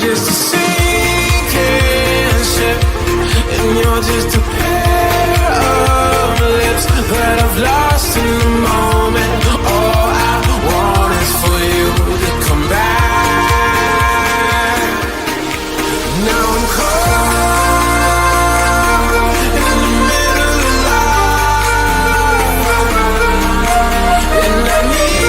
just a sinking ship, and you're just a pair of lips that I've lost in the moment. All I want is for you to come back. Now I'm caught in the middle of life, and I need.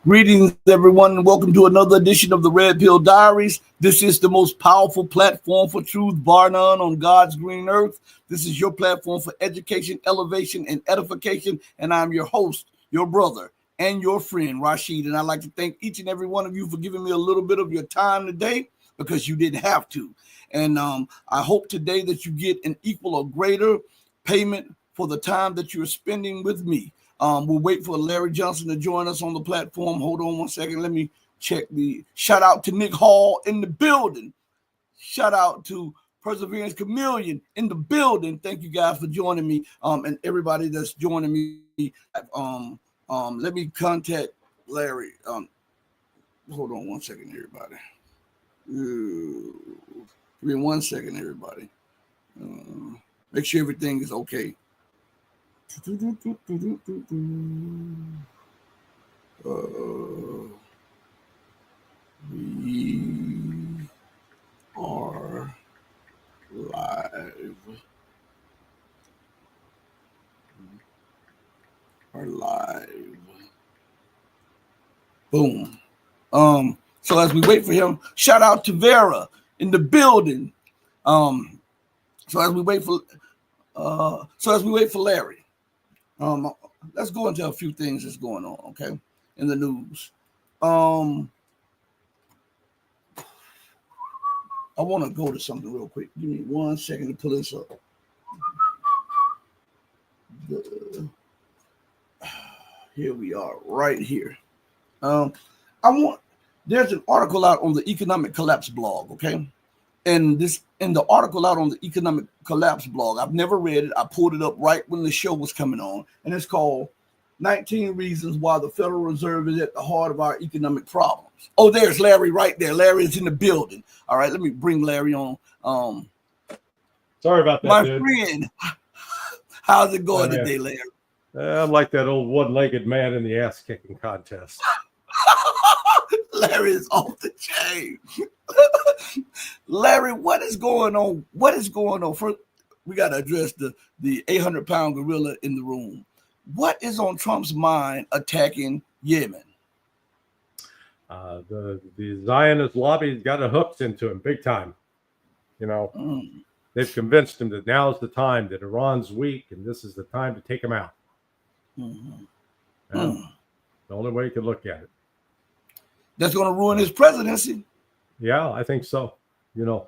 Greetings, everyone, and welcome to another edition of the Red Pill Diaries. This is the most powerful platform for truth, bar none, on God's green earth. This is your platform for education, elevation, and edification, and I'm your host, your brother, and your friend, Rashid. And I'd like to thank each and every one of you for giving me a little bit of your time today, because you didn't have to. And I hope today that you get an equal or greater payment for the time that you're spending with me. We'll wait for Larry Johnson to join us on the platform. Hold on one second. Let me check the shout out to Nick Hall in the building. Shout out to Perseverance Chameleon in the building. Thank you guys for joining me. And everybody that's joining me. Let me contact Larry. Hold on one second, everybody. Give me 1 second, everybody. Make sure everything is okay. We are live. Boom. So as we wait for him, shout out to Vera in the building. So as we wait for Larry. Let's go into a few things that's going on, okay, in the news. I want to go to something real quick. Give me 1 second to pull this up. Here we are, right here. There's an article out on the Economic Collapse blog, okay? And the article out on the Economic Collapse blog, I've never read it. I pulled it up right when the show was coming on, and it's called 19 Reasons Why the Federal Reserve is at the Heart of Our Economic Problems. Oh, there's Larry right there. Larry is in the building. All right, let me bring Larry on. Sorry about that, my dude. friend. How's it going today, Larry? I'm like that old one-legged man in the ass-kicking contest. Larry is off the chain. Larry, what is going on? First, we got to address the 800-pound gorilla in the room. What is on Trump's mind attacking Yemen? The Zionist lobby's got a hooks into him big time. You know, they've convinced him that now's the time, that Iran's weak, and this is the time to take him out. The only way you can look at it. That's going to ruin his presidency. Yeah, I think so. You know,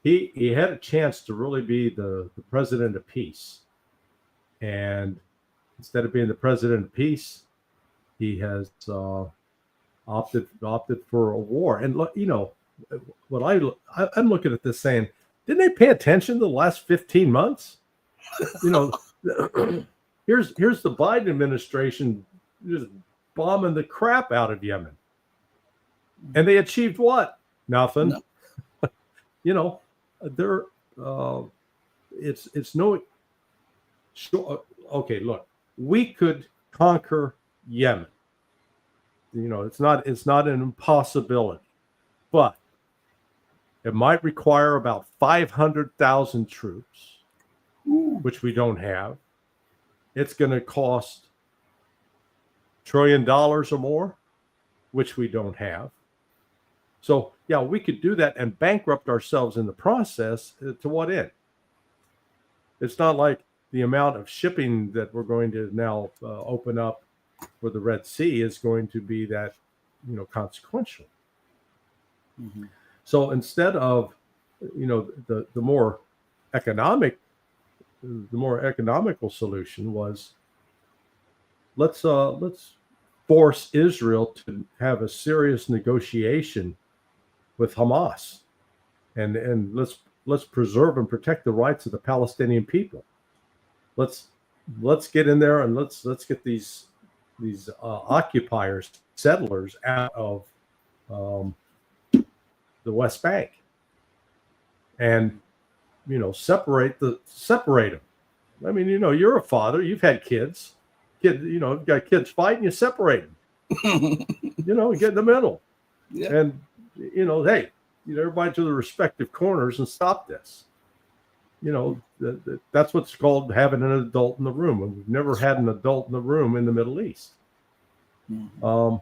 he had a chance to really be the president of peace. And instead of being the president of peace, he has opted for a war. And look, you know, what I'm looking at this saying, didn't they pay attention to the last 15 months? You know, here's the Biden administration just bombing the crap out of Yemen. And they achieved what? Nothing. No. You know, it's no. Sure. Okay, look, we could conquer Yemen. You know, it's not an impossibility, but it might require about 500,000 troops, which we don't have. It's going to cost $1 trillion or more, which we don't have. So, yeah, we could do that and bankrupt ourselves in the process. To what end? It's not like the amount of shipping that we're going to now open up for the Red Sea is going to be that, you know, consequential. So instead of, you know, the more economical solution was, let's force Israel to have a serious negotiation with Hamas, and let's preserve and protect the rights of the Palestinian people. Let's get in there and let's get these occupiers, settlers out of the West Bank, and separate them. I mean, you're a father, you've had kids, you've got kids fighting, you separate them. You get in the middle, and hey, everybody to the respective corners and stop this. That's what's called having an adult in the room, and we've never had an adult in the room in the Middle East. And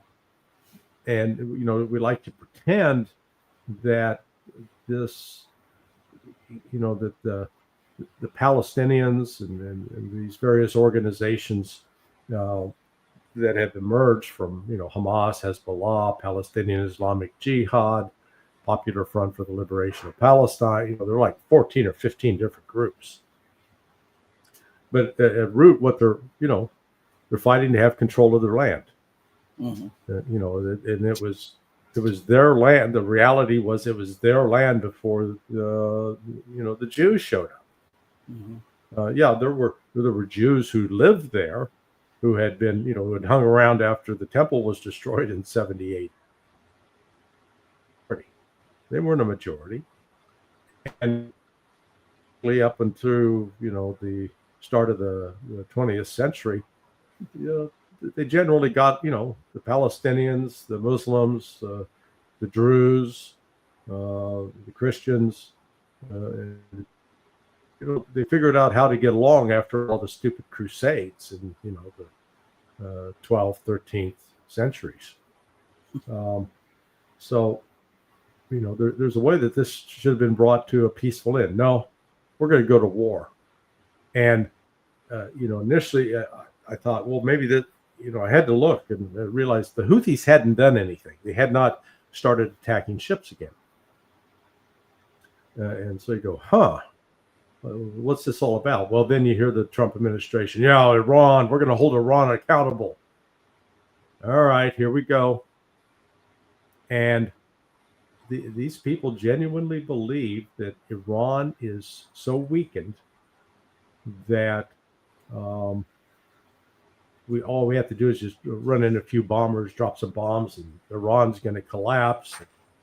we like to pretend that this, that the Palestinians and these various organizations that have emerged from Hamas, Hezbollah, Palestinian Islamic Jihad, Popular Front for the Liberation of Palestine, they're like 14 or 15 different groups. But at root, what they're fighting to have control of their land. And it was their land. The reality was it was their land before the Jews showed up. There were Jews who lived there, who had been who had hung around after the temple was destroyed in 78. They weren't a majority, and up until the start of the 20th century, they generally got the Palestinians, the Muslims, the Druze, the Christians. They figured out how to get along after all the stupid crusades in the 12th, 13th centuries. So there's a way that this should have been brought to a peaceful end. No, we're going to go to war. And initially I thought, well, maybe that I had to look and realized the Houthis hadn't done anything. They had not started attacking ships again. And so you go, what's this all about? Well, then you hear the Trump administration, Iran, we're going to hold Iran accountable. All right, here we go. And these people genuinely believe that Iran is so weakened that all we have to do is just run in a few bombers, drop some bombs, and Iran's going to collapse.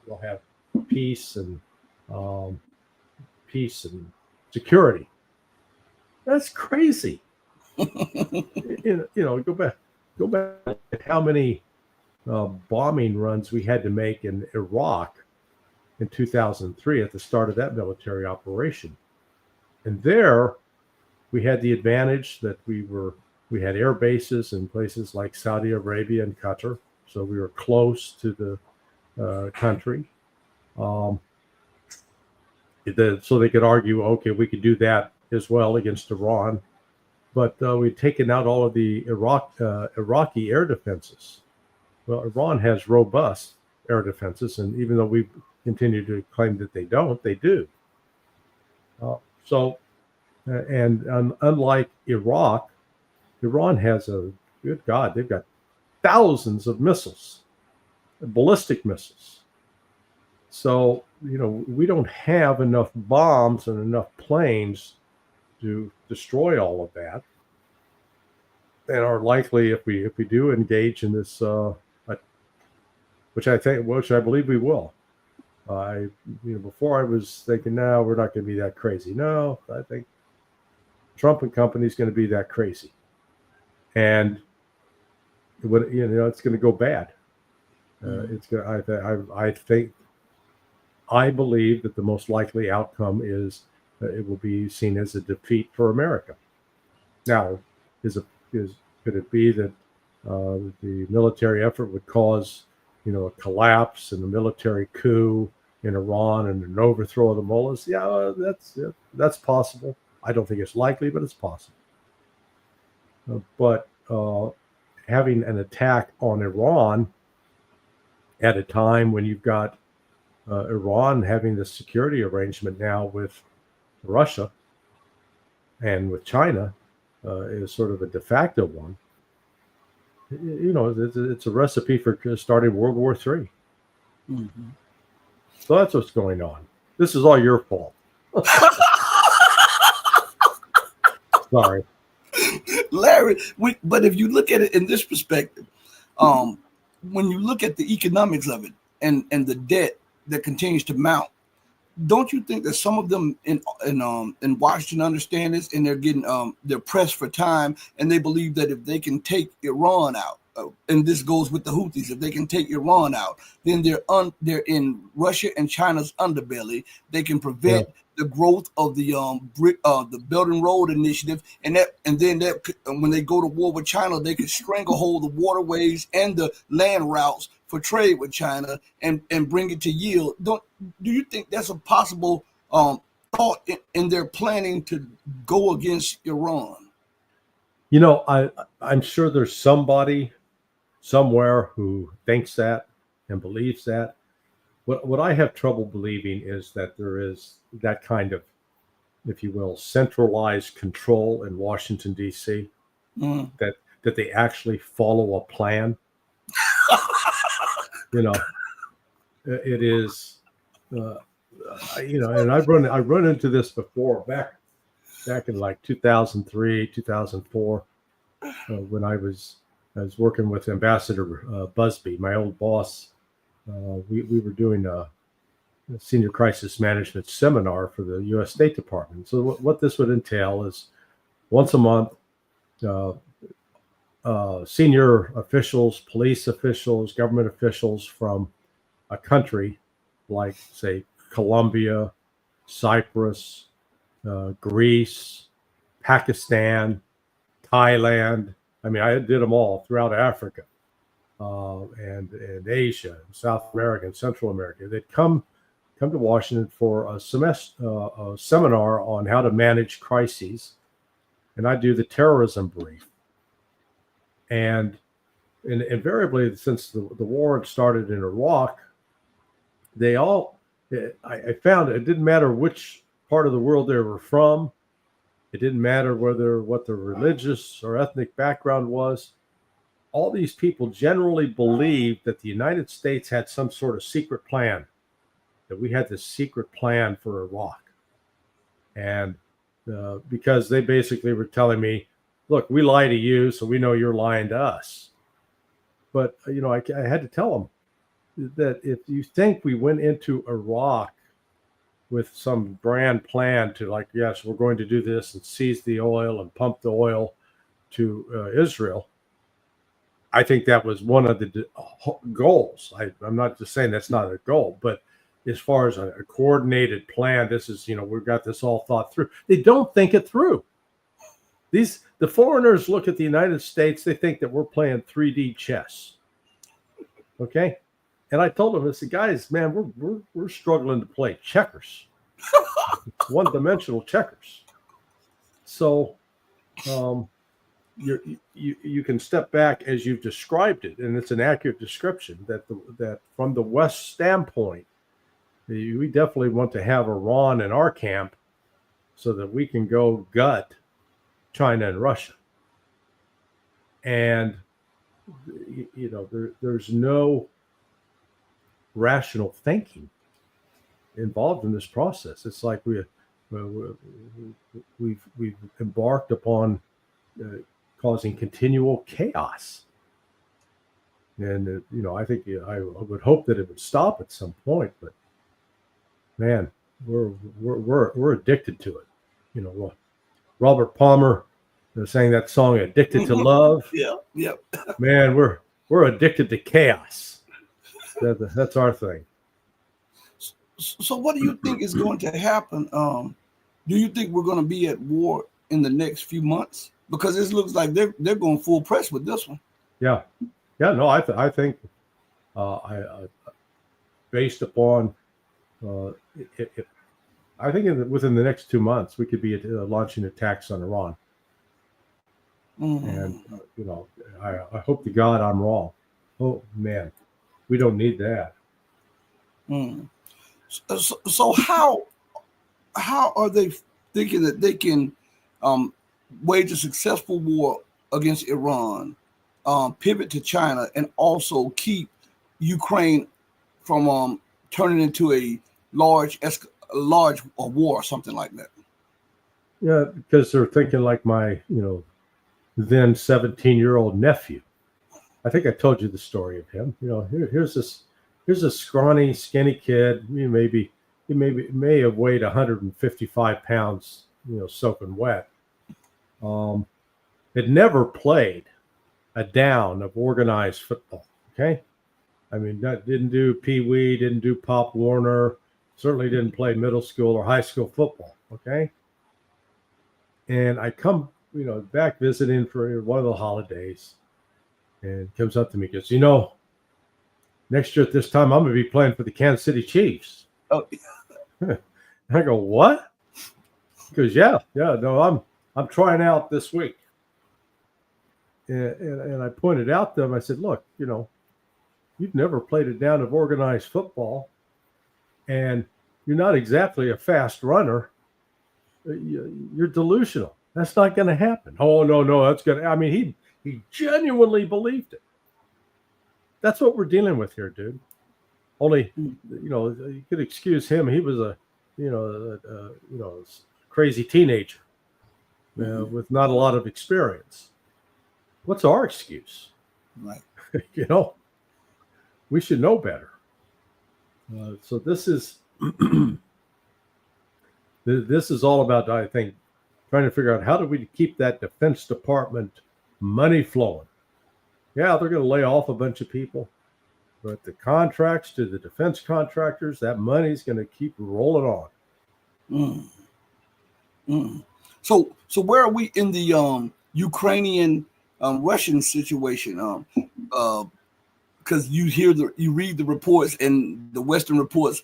We'll have peace and security. That's crazy. Go back at how many bombing runs we had to make in Iraq in 2003 at the start of that military operation. And there we had the advantage that we had air bases in places like Saudi Arabia and Qatar. So we were close to the country. So they could argue, okay, we could do that as well against Iran. But we'd taken out all of the Iraqi air defenses. Well, Iran has robust air defenses, and even though we continue to claim that they don't, they do. Unlike Iraq, Iran has good God, they've got thousands of missiles, ballistic missiles. So, we don't have enough bombs and enough planes to destroy all of that. And are likely, if we do engage in this, which I believe we will. Before I was thinking, no, we're not going to be that crazy. No, I think Trump and company is going to be that crazy, and it's going to go bad. It's going. I believe that the most likely outcome is it will be seen as a defeat for America. Now, could it be that the military effort would cause a collapse and a military coup in Iran and an overthrow of the mullahs? Yeah, that's possible. I don't think it's likely, but it's possible. But having an attack on Iran at a time when you've got Iran having the security arrangement now with Russia and with China is sort of a de facto one. It's a recipe for starting World War III. Mm-hmm. So that's what's going on. This is all your fault. Sorry. Larry, but if you look at it in this perspective, when you look at the economics of it and the debt that continues to mount, don't you think that some of them in Washington understand this, and they're pressed for time, and they believe that if they can take Iran out, and this goes with the Houthis, if they can take Iran out, then they're in Russia and China's underbelly. They can prevent the growth of the Belt and Road Initiative, and then when they go to war with China, they can stranglehold the waterways and the land routes for trade with China and bring it to yield. Do you think that's a possible thought in their planning to go against Iran? You know, I'm sure there's somebody somewhere who thinks that and believes that. What I have trouble believing is that there is that kind of, if you will, centralized control in Washington, D.C., that they actually follow a plan. You know, it is, you know, and I've run into this before back in like 2003, 2004, when I was working with Ambassador Busby, my old boss. We were doing a senior crisis management seminar for the U.S. State Department. So what this would entail is once a month, senior officials, police officials, government officials from a country like, say, Colombia, Cyprus, Greece, Pakistan, Thailand. I mean, I did them all throughout Africa, and Asia, and South America, and Central America. They'd come to Washington for a seminar on how to manage crises, and I do the terrorism brief. And invariably, since the war had started in Iraq, I found it didn't matter which part of the world they were from. It didn't matter what their religious or ethnic background was. All these people generally believed that the United States had some sort of secret plan, that we had this secret plan for Iraq. And because they basically were telling me, look, we lie to you, so we know you're lying to us. But, you know, I had to tell them that if you think we went into Iraq with some grand plan to, like, yes, we're going to do this and seize the oil and pump the oil to Israel, I think that was one of the goals. I'm not just saying that's not a goal, but as far as a coordinated plan, this is, you know, we've got this all thought through. They don't think it through. The foreigners look at the United States, they think that we're playing 3D chess. Okay? And I told them, I said, guys, man, we're struggling to play checkers. One-dimensional checkers. So you can step back as you've described it, and it's an accurate description that from the West standpoint, we definitely want to have Iran in our camp so that we can go gut China and Russia. And, you know, there's no rational thinking involved in this process. It's like we've embarked upon causing continual chaos. And, you know, I think I would hope that it would stop at some point, but man, we're addicted to it. You know, Robert Palmer sang that song "Addicted to Love." Yeah. Man, we're addicted to chaos. That's our thing. So, what do you think is going to happen? Do you think we're going to be at war in the next few months? Because it looks like they're going full press with this one. Yeah. No, I think based upon I think within the next 2 months we could be launching attacks on Iran. And you know, I hope to God I'm wrong. Oh man, we don't need that. So how are they thinking that they can wage a successful war against Iran, pivot to China, and also keep Ukraine from turning into a large war or something like that? Yeah, because they're thinking like my, you know, then 17-year-old nephew. I think I told you the story of him. Here's a scrawny, skinny kid. He may have weighed 155 pounds, soaking wet. Had never played a down of organized football. Okay, I mean, that didn't do Pee Wee, didn't do Pop Warner, certainly didn't play middle school or high school football. Okay, and I come, back visiting for one of the holidays, and comes up to me, goes, next year at this time, I'm going to be playing for the Kansas City Chiefs. Oh, I go, what? He goes, yeah, no, I'm trying out this week. And I pointed out to him, I said, look, you've never played a down of organized football, and you're not exactly a fast runner. You're delusional. That's not going to happen. Oh, no, that's going to, I mean, he genuinely believed it. That's what we're dealing with here, dude. Only, you could excuse him. He was a crazy teenager with not a lot of experience. What's our excuse? Right. We should know better. So this is this is all about, I think, trying to figure out how do we keep that Defense Department money flowing. Yeah, they're going to lay off a bunch of people, but the contracts to the defense contractors, that money's going to keep rolling on. So where are we in the Ukrainian Russian situation? Because you read the reports and the Western reports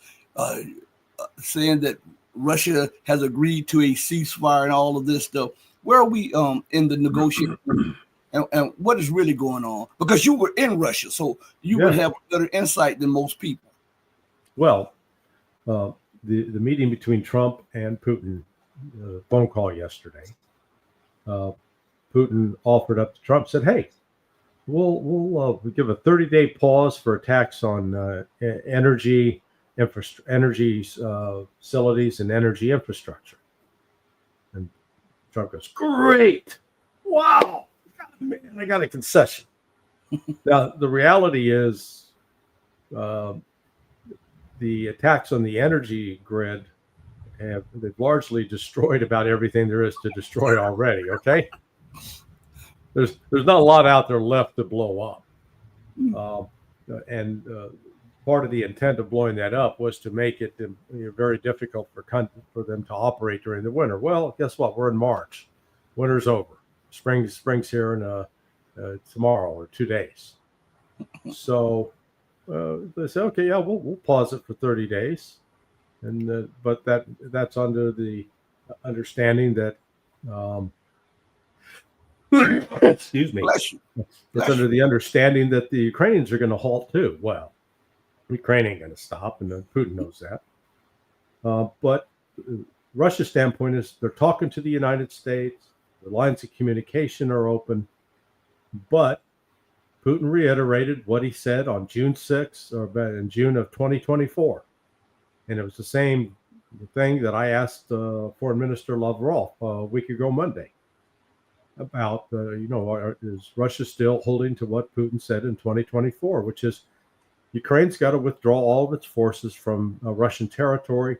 saying that Russia has agreed to a ceasefire and all of this stuff. Where are we in the negotiation? And what is really going on? Because you were in Russia, so you would have better insight than most people. Well, the meeting between Trump and Putin, phone call yesterday, Putin offered up to Trump, said, hey, we'll give a 30-day pause for attacks on energy facilities and energy infrastructure. And Trump goes, great. Wow. Man, I got a concession. Now, the reality is the attacks on the energy grid they've largely destroyed about everything there is to destroy already, okay? There's not a lot out there left to blow up. And part of the intent of blowing that up was to make it very difficult for them to operate during the winter. Well, guess what? We're in March. Winter's over. Spring's here in tomorrow or 2 days. So they say, okay, yeah, we'll pause it for 30 days, and but that's under the understanding that excuse me, it's under the understanding that the Ukrainians are going to halt too. Well, Ukraine ain't going to stop, and Putin knows that. But Russia's standpoint is they're talking to the United States. The lines of communication are open, but Putin reiterated what he said on June 6th or in June of 2024. And it was the same thing that I asked Foreign Minister Lavrov a week ago Monday about, is Russia still holding to what Putin said in 2024, which is Ukraine's got to withdraw all of its forces from Russian territory.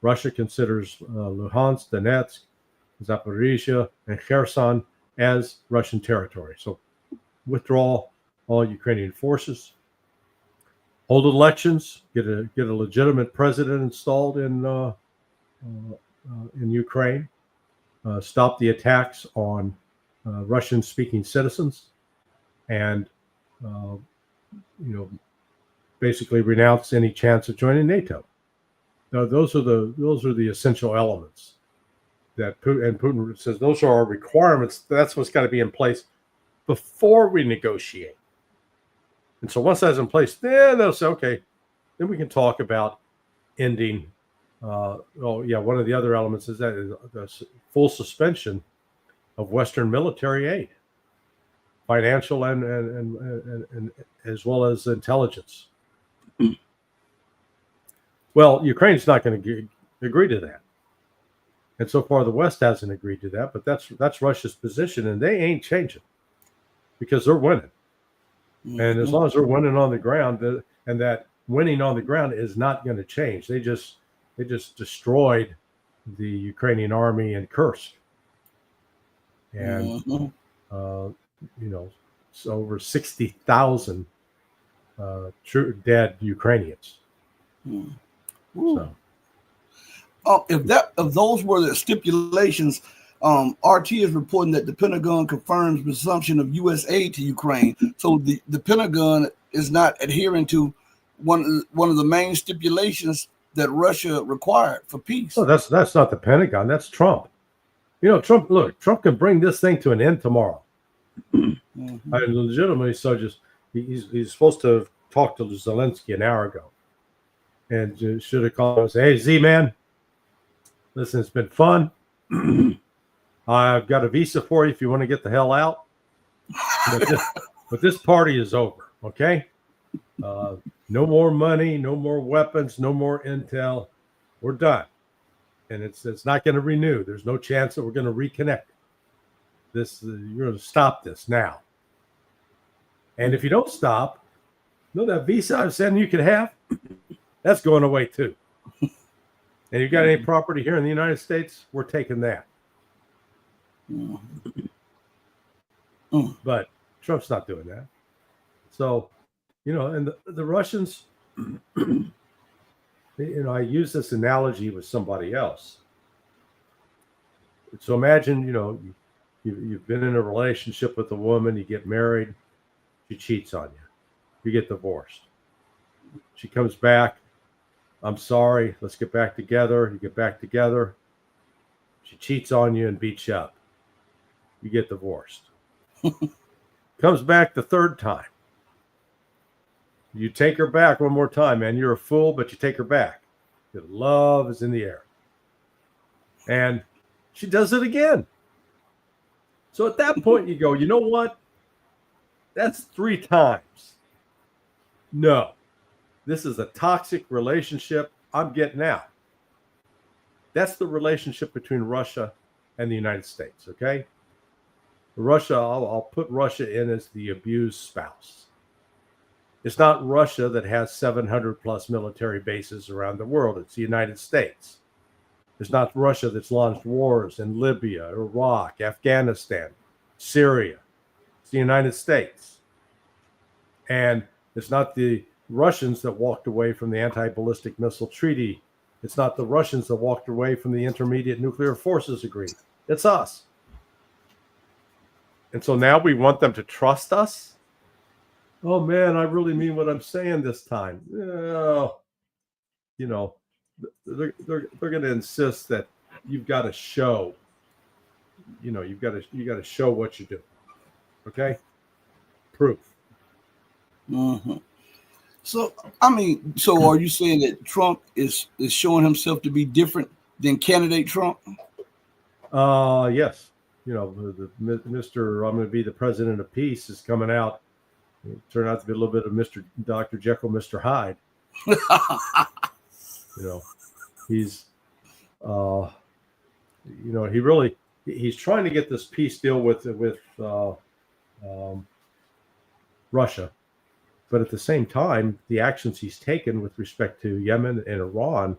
Russia considers Luhansk, Donetsk, Zaporizhia, and Kherson as Russian territory. So withdraw all Ukrainian forces, hold elections, get a legitimate president installed in Ukraine, stop the attacks on Russian-speaking citizens, and basically renounce any chance of joining NATO. Now, those are the essential elements that Putin says those are our requirements. That's what's got to be in place before we negotiate. And so once that's in place, then they'll say, okay, then we can talk about ending. One of the other elements is that the full suspension of Western military aid, financial and as well as intelligence. Well, Ukraine's not going to agree to that. And so far, the West hasn't agreed to that, but that's Russia's position, and they ain't changing because they're winning. Mm-hmm. And as long as they're winning on the ground, and that winning on the ground is not going to change. They just destroyed the Ukrainian army in Kursk, and so over 60,000 dead Ukrainians. So, if those were the stipulations, RT is reporting that the Pentagon confirms resumption of U.S. aid to Ukraine. So the Pentagon is not adhering to one of the main stipulations that Russia required for peace. Oh, that's not the Pentagon. That's Trump. Trump can bring this thing to an end tomorrow. Mm-hmm. I legitimately, he's supposed to have talked to Zelensky an hour ago, and should have called and said, "Hey, Z man, listen, it's been fun. I've got a visa for you if you want to get the hell out. But this party is over, okay? No more money, no more weapons, no more intel. We're done. And it's not going to renew. There's no chance that we're going to reconnect. You're going to stop this now. And if you don't stop, that visa I'm saying you could have, that's going away too. And you got any property here in the United States, we're taking that." But Trump's not doing that. So, and the Russians, I use this analogy with somebody else. So imagine, you've been in a relationship with a woman, you get married, she cheats on you, you get divorced. She comes back, "I'm sorry, let's get back together." You get back together. She cheats on you and beats you up. You get divorced. Comes back the third time. You take her back one more time, man. You're a fool, but you take her back. Your love is in the air. And she does it again. So at that point, you go, you know what? That's 3 times. No. This is a toxic relationship. I'm getting out. That's the relationship between Russia and the United States, okay? Russia, I'll put Russia in as the abused spouse. It's not Russia that has 700 plus military bases around the world. It's the United States. It's not Russia that's launched wars in Libya, Iraq, Afghanistan, Syria. It's the United States. And it's not the Russians that walked away from the anti-ballistic missile treaty. It's not the Russians that walked away from the intermediate nuclear forces agreement. It's us. And so now we want them to trust us. Oh man, I really mean what I'm saying this time. They're going to insist that you've got to show. You've got to show what you do. Okay, proof. Mm-hmm. So are you saying that Trump is showing himself to be different than candidate Trump? Yes. Mr. I'm going to be the president of peace is coming out. It turned out to be a little bit of Mr. Dr. Jekyll, Mr. Hyde. He's, he's trying to get this peace deal with Russia, but at the same time, the actions he's taken with respect to Yemen and Iran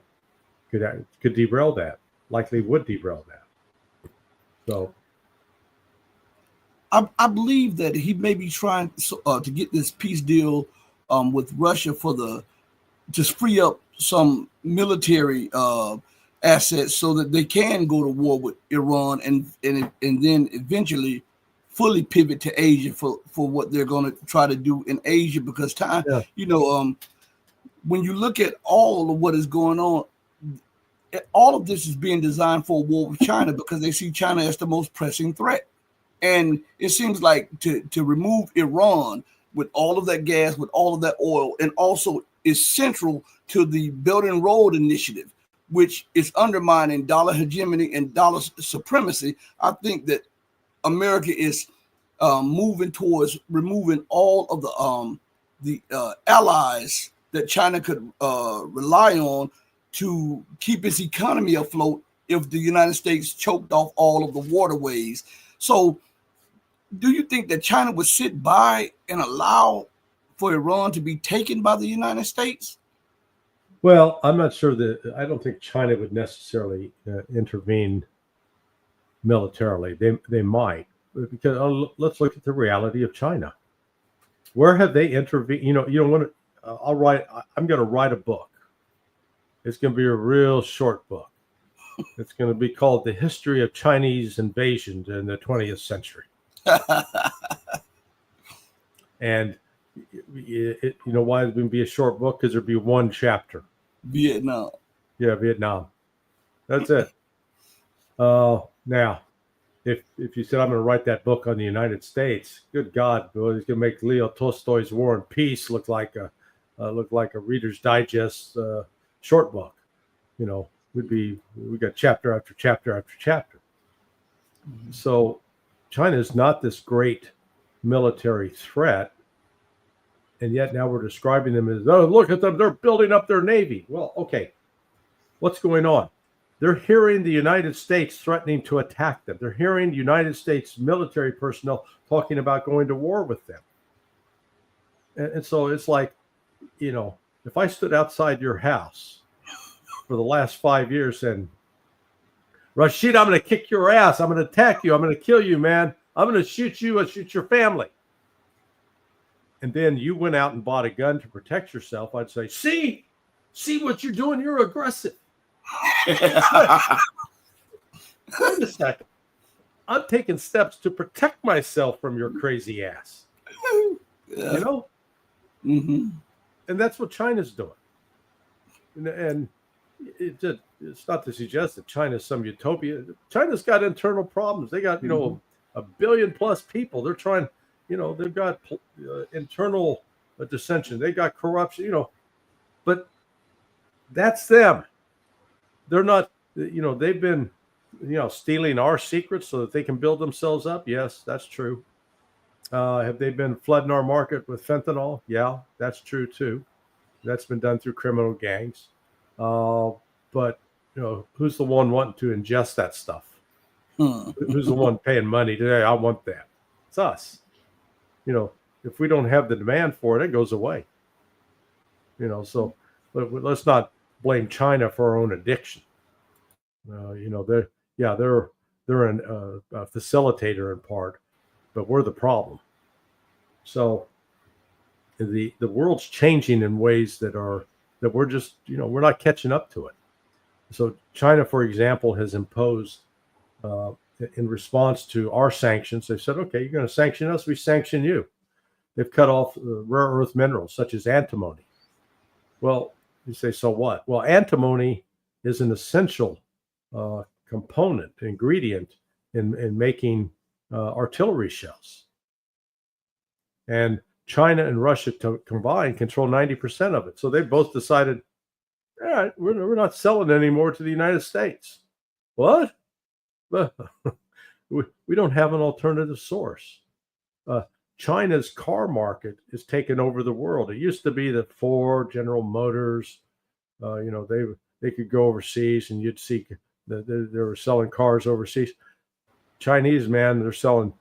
could derail that. Likely would derail that. So. I believe that he may be trying to get this peace deal with Russia to free up some military assets so that they can go to war with Iran and then eventually fully pivot to Asia for what they're going to try to do in Asia, because time, when you look at all of what is going on, all of this is being designed for a war with China because they see China as the most pressing threat. And it seems like to remove Iran with all of that gas, with all of that oil, and also is central to the Belt and Road Initiative, which is undermining dollar hegemony and dollar supremacy. I think that America is moving towards removing all of the allies that China could rely on to keep its economy afloat if the United States choked off all of the waterways. So do you think that China would sit by and allow for Iran to be taken by the United States? Well, I'm not sure that I don't think China would necessarily intervene militarily. They might, because let's look at the reality of China. Where have they intervened? You don't want to. I'm going to write a book. It's going to be a real short book. It's going to be called "The History of Chinese Invasions in the 20th Century." And you know why it would be a short book? Because there'd be one chapter. Vietnam. Yeah, Vietnam. That's it. Now, if you said I'm going to write that book on the United States, good God, boy, he's going to make Leo Tolstoy's War and Peace look like a Reader's Digest short book. You know, we got chapter after chapter after chapter. Mm-hmm. So China is not this great military threat, and yet now we're describing them as, oh, look at them, they're building up their navy. Well, okay, what's going on? They're hearing the United States threatening to attack them. They're hearing United States military personnel talking about going to war with them. And so it's like, you know, if I stood outside your house for the last 5 years and, Rashid, I'm going to kick your ass. I'm going to attack you. I'm going to kill you, man. I'm going to shoot you and shoot your family. And then you went out and bought a gun to protect yourself. I'd say, see what you're doing. You're aggressive. Wait a second. I'm taking steps to protect myself from your crazy ass. Yeah. You know? Mm-hmm. And that's what China's doing. And it's not to suggest that China's some utopia. China's got internal problems. They got, you know, 1 billion plus people. They're trying, you know, they've got internal dissension. They got corruption, you know, but that's them. They're not, you know, they've been, you know, stealing our secrets so that they can build themselves up. Yes, that's true. Have they been flooding our market with fentanyl? Yeah, that's true too. That's been done through criminal gangs. But, you know, who's the one wanting to ingest that stuff? Who's the one paying money today? I want that. It's us. You know, if we don't have the demand for it, it goes away. You know, so let's not blame China for our own addiction. You know, they're a facilitator in part, but we're the problem. So the world's changing in ways that we're just, you know, we're not catching up to it. So China, for example, has imposed in response to our sanctions, they said, okay, you're going to sanction us, we sanction you. They've cut off rare earth minerals such as antimony. Well, you say, so what? Well, antimony is an essential component, ingredient in making artillery shells. And China and Russia combined control 90% of it. So they both decided, all right, we're not selling anymore to the United States. What? We don't have an alternative source. China's car market is taking over the world. It used to be that Ford, General Motors, you know, they could go overseas and you'd see that they were selling cars overseas. Chinese, man, they're selling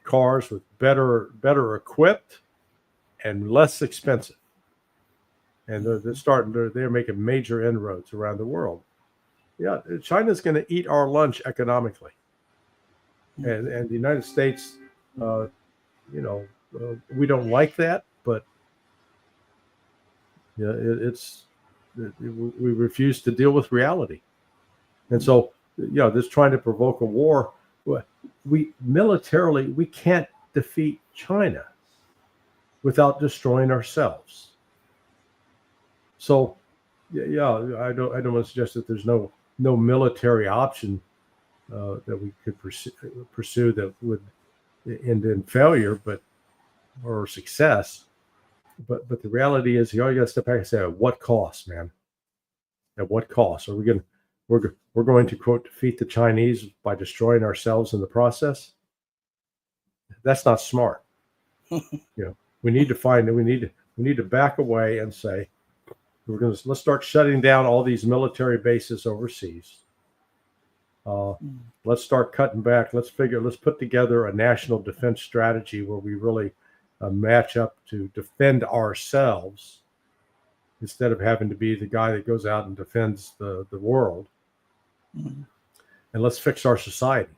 cars with better equipped and less expensive. And they're making major inroads around the world. Yeah, China's going to eat our lunch economically. And the United States, you know, we don't like that, but yeah, we refuse to deal with reality. And so, you know, this trying to provoke a war, we can't defeat China without destroying ourselves. So, yeah, I don't want to suggest that there's no military option that we could pursue that would end in failure, or success. But the reality is, you got to step back and say, at what cost, man? At what cost? Are we going to we're going to, quote, defeat the Chinese by destroying ourselves in the process? That's not smart. You know, we need to back away and say, let's start shutting down all these military bases overseas. Let's start cutting back. Let's put together a national defense strategy where we really match up to defend ourselves instead of having to be the guy that goes out and defends the world. And let's fix our society.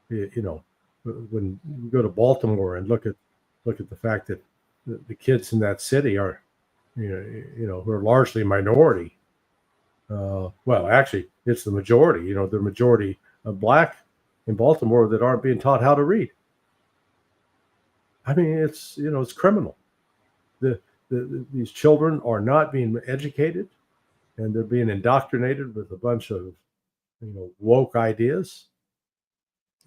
When you go to Baltimore and look at the fact that the kids in that city are, who are largely minority. Well, actually, it's the majority. The majority of black in Baltimore that aren't being taught how to read. I mean, it's criminal. These children are not being educated, and they're being indoctrinated with a bunch of woke ideas.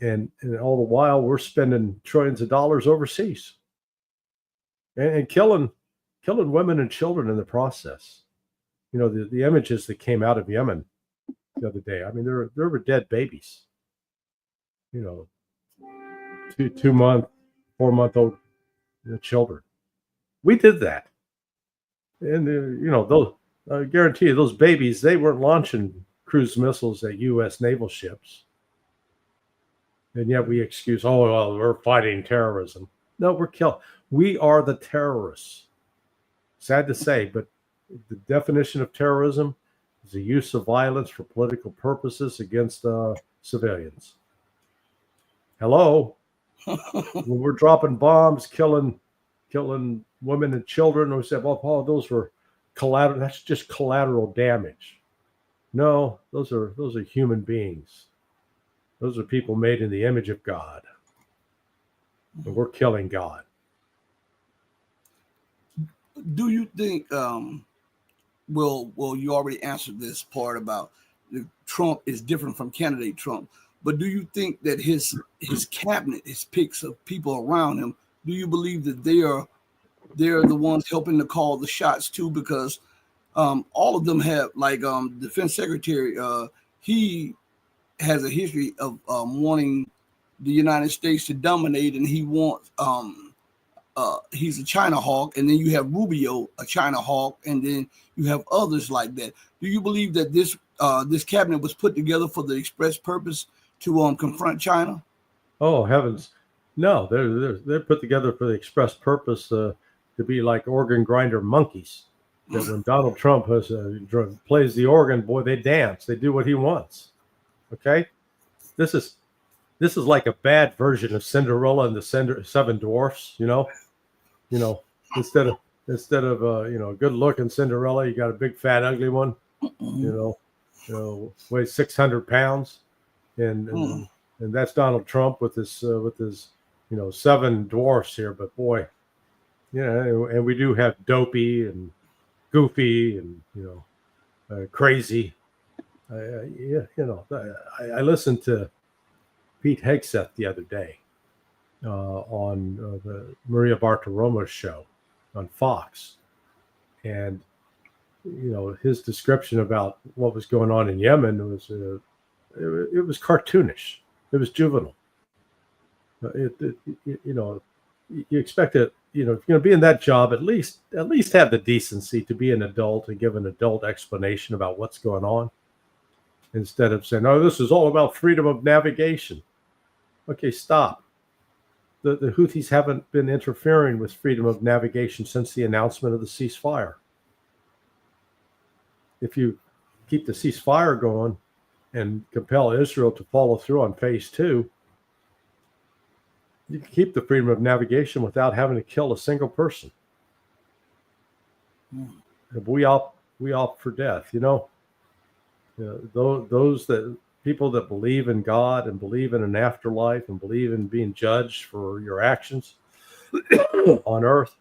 And all the while, we're spending trillions of dollars overseas and killing women and children in the process. The images that came out of Yemen the other day. I mean, there were dead babies. 2-month, 4-month-old children. We did that, and those. I guarantee you, those babies, they weren't launching cruise missiles at U.S. naval ships. And yet we excuse, we're fighting terrorism. No, we're killing. We are the terrorists. Sad to say, but the definition of terrorism is the use of violence for political purposes against civilians. Hello? When we're dropping bombs, killing women and children, we say, well, those were collateral. That's just collateral damage. No, those are human beings. Those are people made in the image of God. And we're killing God. Do you think, well, you already answered this part about Trump is different from candidate Trump, but do you think that his cabinet, his picks of people around him, do you believe that they're the ones helping to call the shots too? Because all of them have, like Defense Secretary, he has a history of wanting the United States to dominate, and he wants he's a China hawk, and then you have Rubio, a China hawk, and then you have others like that. Do you believe that this cabinet was put together for the express purpose to confront China? Oh heavens, no! They're put together for the express purpose to be like organ grinder monkeys. That when Donald Trump plays the organ, boy, they dance. They do what he wants. Okay, this is like a bad version of Cinderella and the Seven Dwarfs. Instead of good-looking Cinderella, you got a big fat ugly one. Weighs 600 pounds, and that's Donald Trump with his 7 dwarfs here. But boy, and we do have Dopey and Goofy and Crazy. I listened to Pete Hegseth the other day on the Maria Bartiromo's show on Fox, and his description about what was going on in Yemen was it was cartoonish. It was juvenile. You expect it. If you're going to be in that job, at least have the decency to be an adult and give an adult explanation about what's going on, instead of saying, "Oh, this is all about freedom of navigation." Okay, stop. The Houthis haven't been interfering with freedom of navigation since the announcement of the ceasefire. If you keep the ceasefire going and compel Israel to follow through on phase 2, you can keep the freedom of navigation without having to kill a single person. If we opt for death, those people that believe in God and believe in an afterlife and believe in being judged for your actions on earth,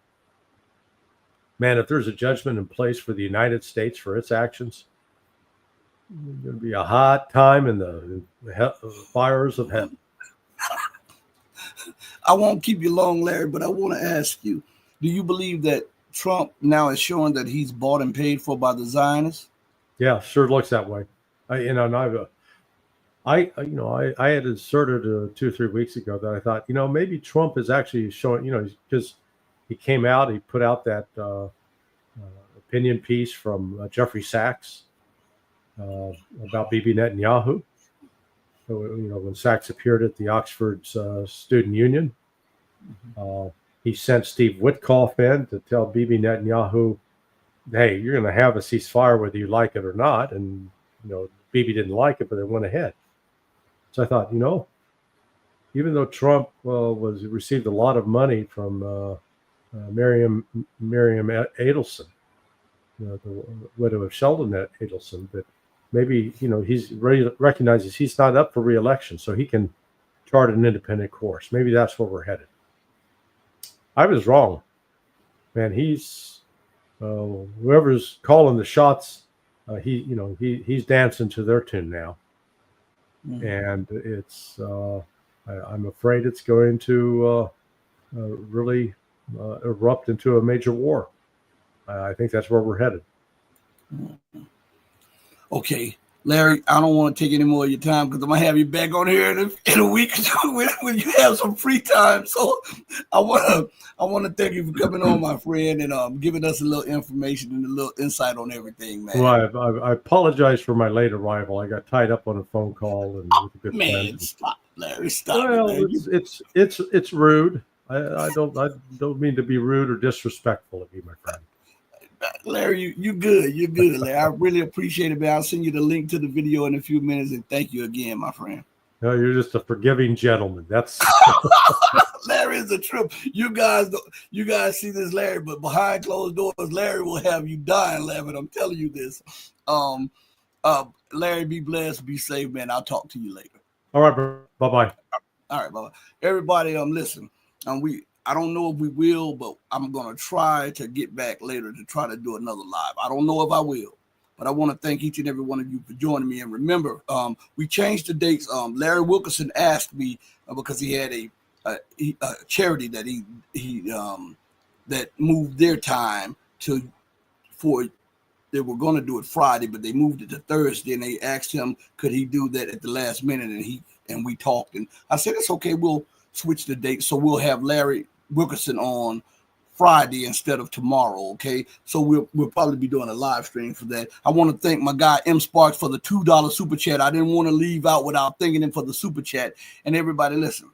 man, if there's a judgment in place for the United States for its actions, it's going to be a hot time in the fires of heaven. I won't keep you long, Larry, but I want to ask you, do you believe that Trump now is showing that he's bought and paid for by the Zionists? Yeah, sure looks that way. I had asserted 2 or 3 weeks ago that I thought, maybe Trump is actually showing, because he came out, he put out that opinion piece from Jeffrey Sachs about Bibi Netanyahu. when Sachs appeared at the Oxford Student Union. He sent Steve Witkoff in to tell Bibi Netanyahu, hey, you're going to have a ceasefire whether you like it or not. And, Bibi didn't like it, but they went ahead. So I thought, even though Trump received a lot of money from Miriam Adelson, the widow of Sheldon Adelson, that maybe, he's recognizes he's not up for re-election, so he can chart an independent course. Maybe that's where we're headed. I was wrong, man. He's whoever's calling the shots. He's dancing to their tune now, and it's. I'm afraid it's going to really erupt into a major war. I think that's where we're headed. Okay, Larry, I don't want to take any more of your time because I'm going to have you back on here in a week when you have some free time. So I want to thank you for coming on, my friend, and giving us a little information and a little insight on everything, man. Well, I apologize for my late arrival. I got tied up on a phone call and with a good friend. Stop, Larry, stop. Well, man. it's rude. I don't mean to be rude or disrespectful of you, my friend. Larry, you good. You're good, Larry. I really appreciate it, man. I'll send you the link to the video in a few minutes, and thank you again, my friend. No, you're just a forgiving gentleman. That's Larry is a trip. You guys see this, Larry, but behind closed doors, Larry will have you dying laughing. I'm telling you this. Larry, be blessed, be safe, man. I'll talk to you later. All right, bro. Bye-bye. All right, bye-bye. Everybody, listen. I don't know if we will, but I'm gonna try to get back later to try to do another live. I don't know if I will, but I want to thank each and every one of you for joining me. And remember, we changed the dates. Larry Wilkerson asked me because he had a charity that he that moved their time for. They were going to do it Friday, but they moved it to Thursday, and they asked him could he do that at the last minute, and we talked, and I said it's okay. We'll switch the date, so we'll have Larry Wilkerson on Friday instead of tomorrow. Okay, so we'll probably be doing a live stream for that. I want to thank my guy M Sparks for the $2 super chat. I didn't want to leave out without thanking him for the super chat. And everybody, listen.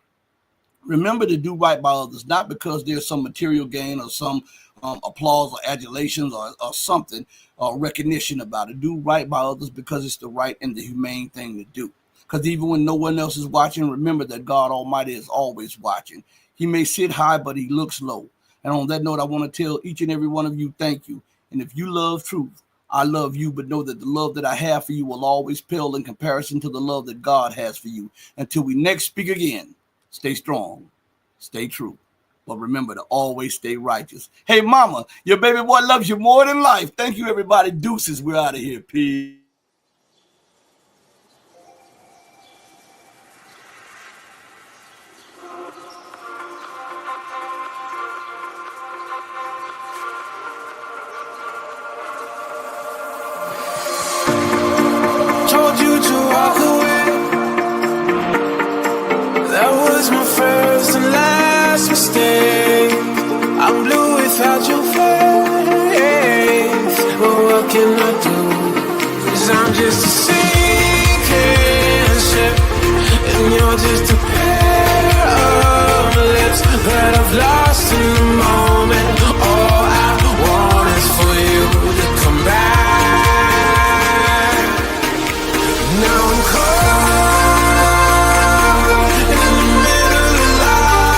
Remember to do right by others, not because there's some material gain or some applause or adulations or something or recognition about it. Do right by others because it's the right and the humane thing to do. Because even when no one else is watching, remember that God Almighty is always watching. He may sit high, but he looks low. And on that note, I want to tell each and every one of you, thank you. And if you love truth, I love you, but know that the love that I have for you will always pale in comparison to the love that God has for you. Until we next speak again, stay strong, stay true. But remember to always stay righteous. Hey, mama, your baby boy loves you more than life. Thank you, everybody. Deuces. We're out of here. Peace. Told you to walk away. That was my first and last mistake. I'm blue without your face. But what can I do? 'Cause I'm just a sinking ship, and you're just a